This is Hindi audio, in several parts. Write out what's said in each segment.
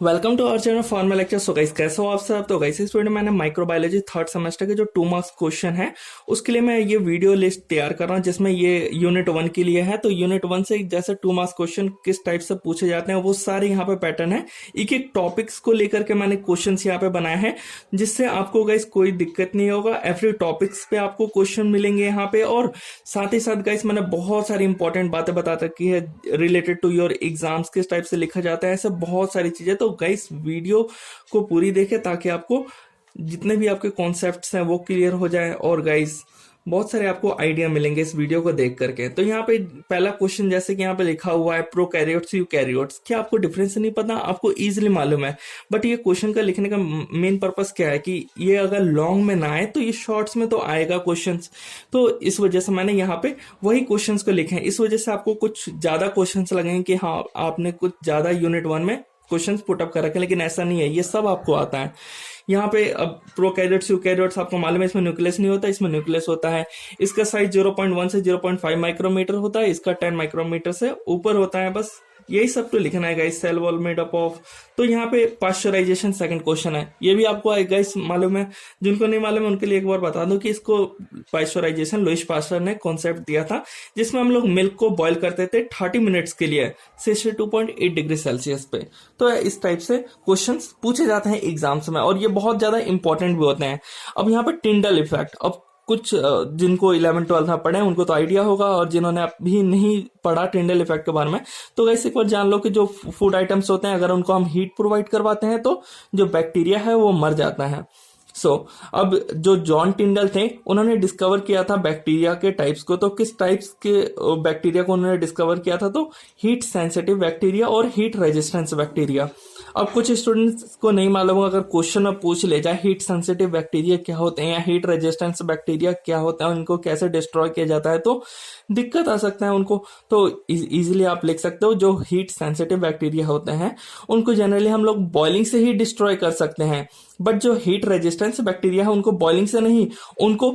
Welcome to our channel formal lecture. So guys कैसे हो आप सब। तो गाइस इस वीडियो में मैंने माइक्रोबायोलॉजी थर्ड सेमेस्टर के जो 2 मार्क्स क्वेश्चन है उसके लिए मैं ये वीडियो लिस्ट तैयार कर रहा हूँ, जिसमें ये यूनिट 1 के लिए है। तो यूनिट 1 से जैसे 2 मार्क्स क्वेश्चन किस टाइप से पूछे जाते हैं वो सारे यहाँ पे पैटर्न है। एक एक टॉपिक्स को लेकर के मैंने क्वेश्चन यहाँ पे बनाए हैं, जिससे आपको गाइस कोई दिक्कत नहीं होगा। एवरी टॉपिक्स पे आपको क्वेश्चन मिलेंगे यहाँ पे, और साथ ही साथ गाइस मैंने बहुत सारी इंपॉर्टेंट बातें बता रखी है रिलेटेड टू योर एग्जाम्स, किस टाइप से लिखा जाता है, ऐसे बहुत सारी चीजें। तो गाइस वीडियो को पूरी देखें ताकि आपको जितने भी आपके कॉन्सेप्ट्स हैं वो क्लियर हो जाए, और गाइस बहुत सारे आपको आइडिया मिलेंगे इस वीडियो को देख करके। तो यहाँ पे पहला क्वेश्चन जैसे कि यहाँ पे लिखा हुआ है प्रोकैरियोट्स यूकैरियोट्स, क्या आपको डिफरेंस नहीं पता? आपको इजीली मालूम है, बट ये क्वेश्चन का लिखने का मेन पर्पस क्या है कि ये अगर लॉन्ग में ना आए तो ये शॉर्ट्स में तो आएगा क्वेश्चंस। तो इस वजह से मैंने यहाँ पे वही क्वेश्चंस को लिखे हैं। इस वजह से आपको कुछ ज्यादा क्वेश्चंस लगेंगे कि हाँ आपने कुछ ज्यादा यूनिट 1 में क्वेश्चंस पुट अप कर रखे हैं, लेकिन ऐसा नहीं है, ये सब आपको आता है। यहाँ पे अब प्रोकैरियोट्स यूकैरियोट्स आपको मालूम है, इसमें न्यूक्लियस नहीं होता, इसमें न्यूक्लियस होता है। इसका साइज 0.1 से 0.5 माइक्रोमीटर होता है, इसका 10 माइक्रोमीटर से ऊपर होता है। बस यही सब तो लिखना है guys. Cell wall made up of. तो यहाँ पे पाश्चराइजेशन सेकंड क्वेश्चन है, ये भी आपको गाइस मालूम है। जिनको नहीं मालूम है उनके लिए एक बार बता दूं कि इसको पाश्चराइजेशन लुईस पास्चर ने कॉन्सेप्ट दिया था, जिसमें हम लोग मिल्क को बॉईल करते थे 30 मिनट्स के लिए 62.8 डिग्री सेल्सियस पे। तो इस टाइप से क्वेश्चंस पूछे जाते हैं एग्जाम्स में, और ये बहुत ज्यादा इंपॉर्टेंट भी होते हैं। अब यहाँ पे टिंडल इफेक्ट, अब कुछ जिनको 11-12 में पढ़े उनको तो आइडिया होगा, और जिन्होंने अभी नहीं पढ़ा टिंडल इफेक्ट के बारे में तो वैसे एक बार जान लो कि जो फूड आइटम्स होते हैं अगर उनको हम हीट प्रोवाइड करवाते हैं तो जो बैक्टीरिया है वो मर जाता है। अब जो जॉन टिंडल थे उन्होंने डिस्कवर किया था बैक्टीरिया के टाइप्स को। तो किस टाइप्स के बैक्टीरिया को उन्होंने डिस्कवर किया था? तो हीट सेंसिटिव बैक्टीरिया और हीट रेजिस्टेंस बैक्टीरिया। अब कुछ स्टूडेंट्स को नहीं मालूम होगा, अगर क्वेश्चन में पूछ ले जाए हीट सेंसिटिव बैक्टीरिया क्या होते हैं या हीट रेजिस्टेंस बैक्टीरिया क्या होता है, उनको कैसे डिस्ट्रॉय किया जाता है, तो दिक्कत आ सकता है उनको। तो इजीली आप लिख सकते हो जो हीट सेंसिटिव बैक्टीरिया होते हैं उनको जनरली हम लोग बॉइलिंग से ही डिस्ट्रॉय कर सकते हैं, बट जो हीट रेजिस्टेंस बैक्टीरिया है उनको बॉइलिंग से नहीं, उनको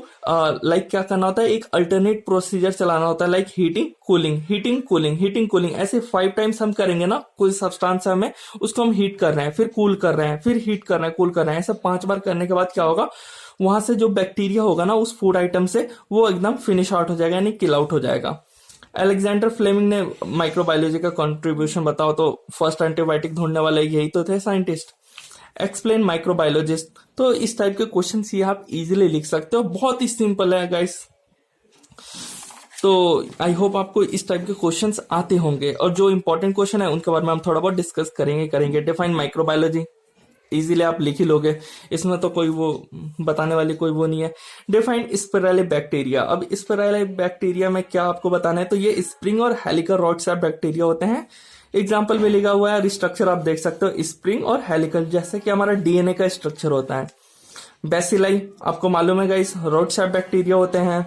लाइक क्या करना होता है, एक अल्टरनेट प्रोसीजर चलाना होता है, like heating cooling heating cooling heating cooling. ऐसे 5 टाइम्स हम करेंगे ना, कोई सब्सटेंस है में उसको हम हीट कर रहे हैं, फिर कूल कर रहे हैं, फिर हीट कर रहे हैं, कूल कर रहे हैं। ऐसे 5 बार करने के बाद क्या होगा, वहां से जो बैक्टीरिया होगा ना उस फूड आइटम से वो एकदम फिनिश आउट हो जाएगा, यानी किल आउट हो जाएगा। अलेक्जेंडर फ्लेमिंग ने माइक्रोबायोलॉजी का कंट्रीब्यूशन बताओ तो फर्स्ट एंटीबायोटिक ढूंढने वाले यही तो थे साइंटिस्ट। Explain microbiologist. तो इस टाइप के क्वेश्चन ये आप इजीली लिख सकते हो, बहुत ही सिंपल है गाइस। तो आई होप आपको इस टाइप के क्वेश्चंस आते होंगे, और जो इंपॉर्टेंट क्वेश्चन है उनके बारे में हम थोड़ा बहुत डिस्कस करेंगे। डिफाइन माइक्रोबायोलॉजी इजीली आप लिख ही लोगे, इसमें तो कोई वो बताने वाली कोई वो नहीं है। Define spirally bacteria. अब स्पिराली बैक्टीरिया में क्या आपको बताना है, तो ये स्प्रिंग और हेलिकल रॉड शेप बैक्टीरिया होते हैं। एग्जाम्पल में लिखा हुआ है, स्ट्रक्चर आप देख सकते हो स्प्रिंग और हेलिकल, जैसे कि हमारा डीएनए का स्ट्रक्चर होता है। बेसिलाई आपको मालूम है गाइस, रॉड शेप बैक्टीरिया होते हैं।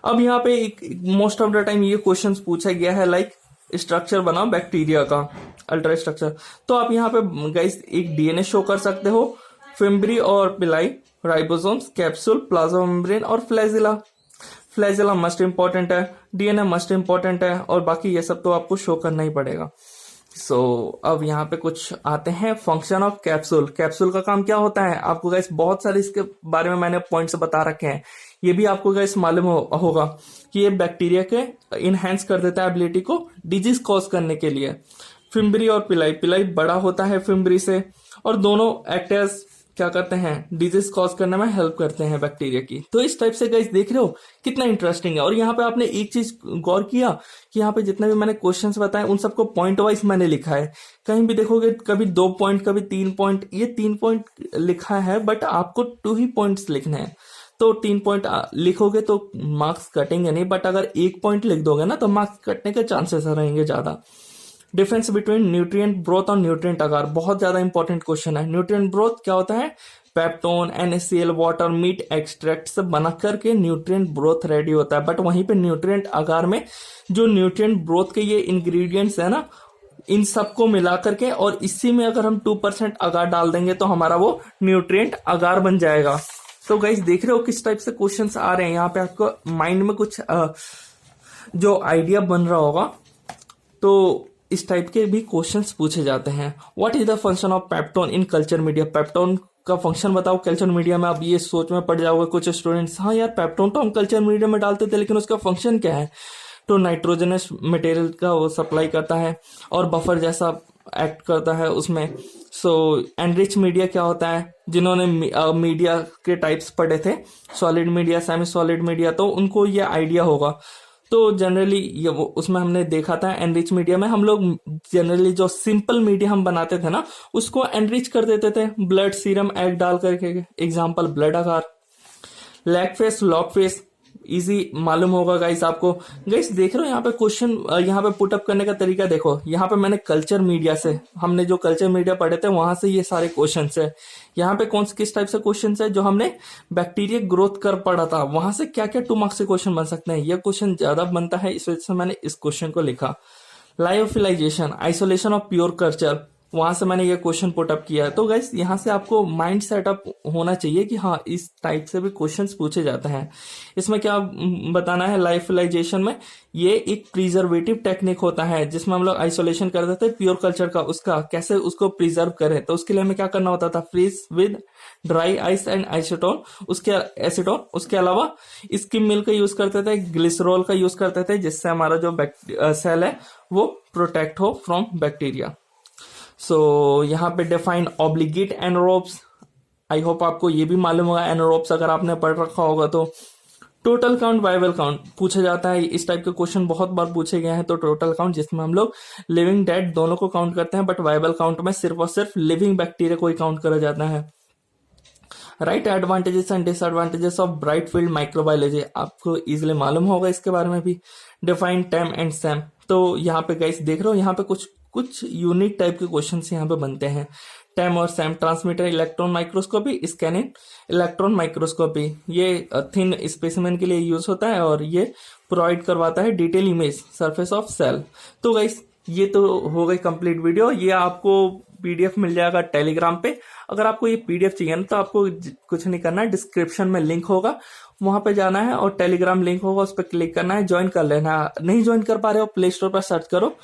अब यहाँ पे एक मोस्ट ऑफ द टाइम ये क्वेश्चन पूछा गया है, लाइक स्ट्रक्चर बनाओ बैक्टीरिया का, अल्ट्रा स्ट्रक्चर। तो आप यहाँ पे गाइस एक डीएनए शो कर सकते हो, फिम्ब्री और पिलाई, राइबोसोम्स, कैप्सूल, प्लाज्मा मेम्ब्रेन और फ्लैजिला। फ्लैजिला मस्ट इंपॉर्टेंट है, डीएनए मस्ट इंपॉर्टेंट है, और बाकी ये सब तो आपको शो करना ही पड़ेगा। अब यहाँ पे कुछ आते हैं फंक्शन ऑफ कैप्सूल। कैप्सूल का काम क्या होता है आपको गाइस बहुत सारे इसके बारे में मैंने पॉइंट्स बता रखे हैं, ये भी आपको गाइस मालूम होगा कि ये बैक्टीरिया के इनहेंस कर देता है एबिलिटी को डिजीज कॉज करने के लिए। फिम्ब्री और पिलाई, पिलाई बड़ा होता है फिम्ब्री से, और दोनों एक्ट एज क्या करते हैं, डिजीज कॉज करने में हेल्प करते हैं बैक्टीरिया की। तो इस टाइप से गाइस देख रहे हो कितना इंटरेस्टिंग है। और यहाँ पे आपने एक चीज गौर किया कि यहाँ पे जितने भी मैंने क्वेश्चंस बताए उन सबको पॉइंट वाइज मैंने लिखा है। कहीं भी देखोगे कभी 2 पॉइंट कभी 3 पॉइंट, ये 3 पॉइंट लिखा है, बट आपको 2 ही पॉइंट्स लिखने हैं। तो 3 पॉइंट लिखोगे तो मार्क्स कटेंगे नहीं, बट अगर 1 पॉइंट लिख दोगे ना तो मार्क्स कटने के चांसेस रहेंगे ज्यादा। डिफरेंस बिटवीन न्यूट्रिएंट ब्रोथ और न्यूट्रिएंट अगार, बहुत ज्यादा इंपॉर्टेंट क्वेश्चन है। न्यूट्रिएंट ब्रोथ क्या होता है, peptone, NaCl, water, meat extract से बना करके न्यूट्रिएंट ब्रोथ रेडी होता है। बट वहीं पे न्यूट्रिएंट अगार में जो न्यूट्रिएंट ब्रोथ के ये इंग्रेडिएंट्स है ना, इन सबको मिला करके और इसी में अगर हम 2% अगार डाल देंगे तो हमारा वो न्यूट्रिएंट अगार बन जाएगा। तो गाइस देख रहे हो किस टाइप से क्वेश्चंस आ रहे हैं, यहाँ पे आपको माइंड में कुछ जो आइडिया बन रहा होगा। तो इस टाइप के भी क्वेश्चंस पूछे जाते हैं। What is the function of peptone in culture media, peptone का फंक्शन बताओ कल्चर मीडिया में। आप ये सोच में पड़ जाओगे कुछ स्टूडेंट्स, हाँ यार पेप्टोन तो हम कल्चर मीडिया में डालते थे लेकिन उसका फंक्शन क्या है। तो नाइट्रोजनस मटेरियल का वो सप्लाई करता है और बफर जैसा एक्ट करता है उसमें। सो एनरिच मीडिया क्या होता है, जिन्होंने मीडिया के टाइप्स पढ़े थे, solid media, semi solid media, तो उनको ये आइडिया होगा। तो जनरली ये उसमें हमने देखा था एनरिच मीडिया में हम लोग जनरली जो सिंपल मीडिया हम बनाते थे ना उसको एनरिच कर देते थे ब्लड सीरम एग डाल करके। एग्जाम्पल ब्लड आकार, lag face, log face, easy मालूम होगा गाइस आपको। गाइस देख रहे हो यहाँ पे क्वेश्चन, यहाँ पे पुटअप करने का तरीका देखो। यहाँ पे मैंने कल्चर मीडिया से, हमने जो कल्चर मीडिया पढ़े थे वहां से ये सारे क्वेश्चंस है। यहाँ पे कौन किस टाइप से क्वेश्चंस है, जो हमने बैक्टीरिया ग्रोथ कर पढ़ा था वहां से क्या क्या 2 मार्क्स के क्वेश्चन बन सकते हैं। ये क्वेश्चन ज्यादा बनता है, इस वजह से मैंने इस क्वेश्चन को लिखा। Lyophilisation, isolation of pure culture, वहां से मैंने ये क्वेश्चन पुटअप किया है। तो गाइस यहाँ से आपको माइंड सेटअप होना चाहिए कि हाँ इस टाइप से भी क्वेश्चंस पूछे जाते हैं। इसमें क्या बताना है, लाइफलाइजेशन में ये एक प्रिजर्वेटिव टेक्निक होता है जिसमें हम लोग आइसोलेशन कर देते हैं प्योर कल्चर का, उसका कैसे उसको प्रिजर्व करें। तो उसके लिए हमें क्या करना होता था, freeze with dry ice and acetone, उसके अलावा स्किम मिल्क का यूज करते थे, ग्लिसरॉल का यूज करते थे, जिससे हमारा जो सेल है वो प्रोटेक्ट हो फ्रॉम बैक्टीरिया। सो यहाँ पे define obligate anaerobes, I hope आपको ये भी मालूम होगा एनारोब्स अगर आपने पढ़ रखा होगा तो। टोटल काउंट, वाइबल काउंट पूछा जाता है, इस टाइप के क्वेश्चन बहुत बार पूछे गए हैं। तो टोटल काउंट जिसमें हम लोग लिविंग डेड दोनों को काउंट करते हैं, बट वाइबल काउंट में सिर्फ और सिर्फ लिविंग बैक्टीरिया को ही काउंट करा जाता है। Right advantages and disadvantages of bright field microbiology, आपको इजिली मालूम होगा इसके बारे में भी। डिफाइन टेम एंड सैम, तो यहाँ पे गाइस देख रहे हो यहाँ पे कुछ यूनिक टाइप के क्वेश्चंस यहाँ पे बनते हैं। टेम और Sam, transmitter electron microscopy, scanning electron microscopy, ये थिन स्पेसिमेन के लिए यूज होता है और ये प्रोवाइड करवाता है detail image surface of cell. तो गाइस ये तो हो गई कंप्लीट वीडियो। ये आपको पीडीएफ मिल जाएगा टेलीग्राम पे। अगर आपको ये पीडीएफ चाहिए ना तो आपको कुछ नहीं करना है, डिस्क्रिप्शन में लिंक होगा, वहां पे जाना है और टेलीग्राम लिंक होगा, उस पर क्लिक करना है, ज्वाइन कर लेना है। नहीं ज्वाइन कर पा रहे हो, प्ले स्टोर पर सर्च करो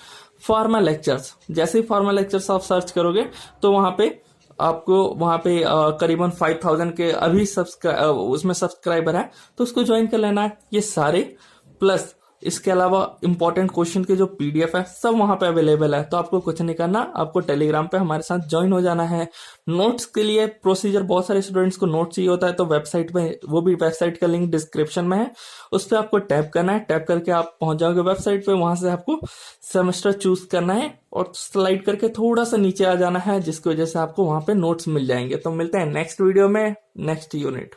फार्मा लेक्चर्स। जैसे ही फार्मा लेक्चर्स आप सर्च करोगे तो वहां पे करीबन 5000 के अभी उसमें सब्सक्राइबर है, तो उसको ज्वाइन कर लेना है। ये सारे प्लस इसके अलावा इंपॉर्टेंट क्वेश्चन के जो पीडीएफ है सब वहां पे अवेलेबल है। तो आपको कुछ नहीं करना, आपको टेलीग्राम पे हमारे साथ ज्वाइन हो जाना है। नोट्स के लिए प्रोसीजर, बहुत सारे स्टूडेंट्स को नोट चाहिए होता है, तो वेबसाइट में, वो भी वेबसाइट का लिंक डिस्क्रिप्शन में है, उस पर आपको टैप करना है। टैप करके आप पहुंच जाओगे वेबसाइट पे, वहां से आपको सेमेस्टर चूज करना है और स्लाइड करके थोड़ा सा नीचे आ जाना है, जिसकी वजह से आपको वहां पे नोट्स मिल जाएंगे। तो मिलते हैं नेक्स्ट वीडियो में, नेक्स्ट यूनिट।